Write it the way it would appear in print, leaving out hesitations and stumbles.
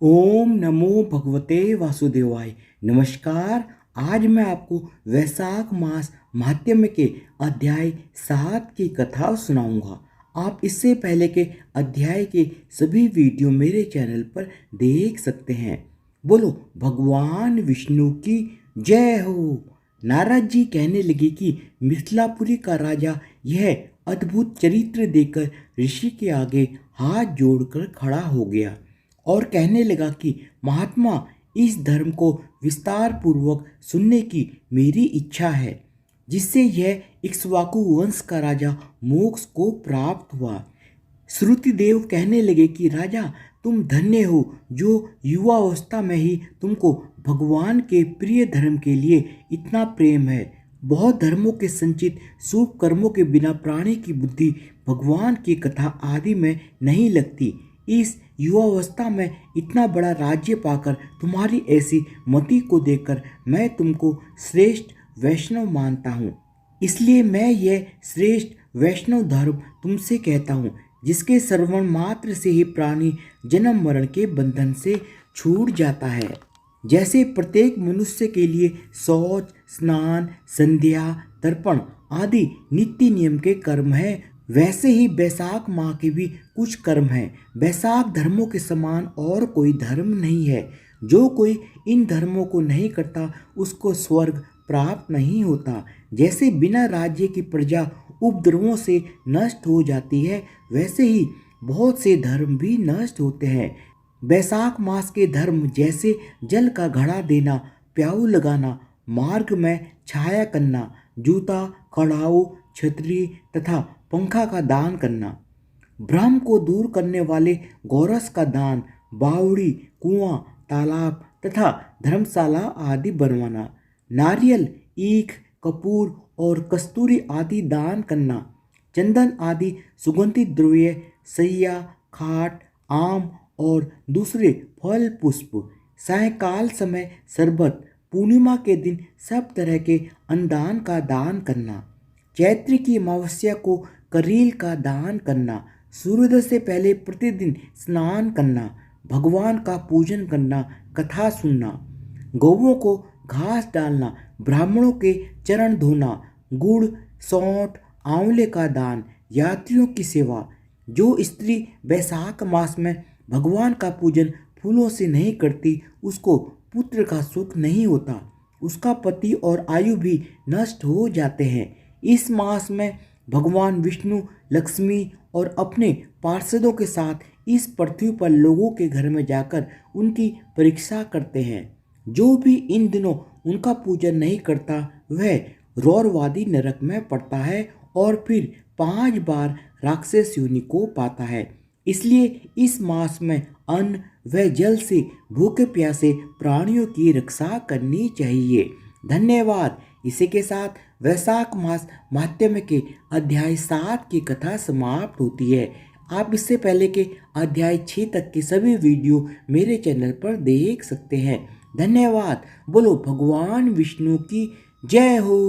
ओम नमो भगवते वासुदेवाय। नमस्कार। आज मैं आपको वैशाख मास महात्म्य के अध्याय 7 की कथा सुनाऊंगा। आप इससे पहले के अध्याय के सभी वीडियो मेरे चैनल पर देख सकते हैं। बोलो भगवान विष्णु की जय हो। नारद जी कहने लगे कि मिथिलापुरी का राजा यह अद्भुत चरित्र देकर ऋषि के आगे हाथ जोड़कर खड़ा हो गया और कहने लगा कि महात्मा, इस धर्म को विस्तार पूर्वक सुनने की मेरी इच्छा है, जिससे यह इक्ष्वाकु वंश का राजा मोक्ष को प्राप्त हुआ। श्रुतिदेव कहने लगे कि राजा, तुम धन्य हो जो युवावस्था में ही तुमको भगवान के प्रिय धर्म के लिए इतना प्रेम है। बहुत धर्मों के संचित शुभ कर्मों के बिना प्राणी की बुद्धि भगवान की कथा आदि में नहीं लगती। इस युवावस्था में इतना बड़ा राज्य पाकर तुम्हारी ऐसी मति को देखकर मैं तुमको श्रेष्ठ वैष्णव मानता हूँ। इसलिए मैं यह श्रेष्ठ वैष्णव धर्म तुमसे कहता हूँ, जिसके श्रवण मात्र से ही प्राणी जन्म मरण के बंधन से छूट जाता है। जैसे प्रत्येक मनुष्य के लिए शौच, स्नान, संध्या, तर्पण आदि नित्य नियम के कर्म है, वैसे ही बैसाख माह के भी कुछ कर्म हैं। बैसाख धर्मों के समान और कोई धर्म नहीं है। जो कोई इन धर्मों को नहीं करता उसको स्वर्ग प्राप्त नहीं होता। जैसे बिना राज्य की प्रजा उपद्रवों से नष्ट हो जाती है, वैसे ही बहुत से धर्म भी नष्ट होते हैं। बैसाख मास के धर्म जैसे जल का घड़ा देना, प्याऊ लगाना, मार्ग में छाया करना, जूता, कड़ाऊ, छतरी तथा पंखा का दान करना, भ्रम को दूर करने वाले गोरस का दान, बावड़ी, कुआं, तालाब तथा धर्मशाला आदि बनवाना, नारियल, ईख, कपूर और कस्तूरी आदि दान करना, चंदन आदि सुगंधित द्रव्य, सैया, खाट, आम और दूसरे फल पुष्प, सायंकाल समय शरबत, पूर्णिमा के दिन सब तरह के अन्नदान का दान करना, चैत्र की अमावस्या को करील का दान करना, सूर्योदय से पहले प्रतिदिन स्नान करना, भगवान का पूजन करना, कथा सुनना, गौओं को घास डालना, ब्राह्मणों के चरण धोना, गुड़, सौंठ, आंवले का दान, यात्रियों की सेवा। जो स्त्री बैसाख मास में भगवान का पूजन फूलों से नहीं करती, उसको पुत्र का सुख नहीं होता, उसका पति और आयु भी नष्ट हो जाते हैं। इस मास में भगवान विष्णु, लक्ष्मी और अपने पार्षदों के साथ इस पृथ्वी पर लोगों के घर में जाकर उनकी परीक्षा करते हैं। जो भी इन दिनों उनका पूजन नहीं करता वह रौरवादी नरक में पड़ता है और फिर 5 बार राक्षस योनि को पाता है। इसलिए इस मास में अन्न व जल से भूखे प्यासे प्राणियों की रक्षा करनी चाहिए। धन्यवाद। इसी के साथ वैशाख मास महात्म्य के अध्याय 7 की कथा समाप्त होती है। आप इससे पहले के अध्याय 6 तक के सभी वीडियो मेरे चैनल पर देख सकते हैं। धन्यवाद। बोलो भगवान विष्णु की जय हो।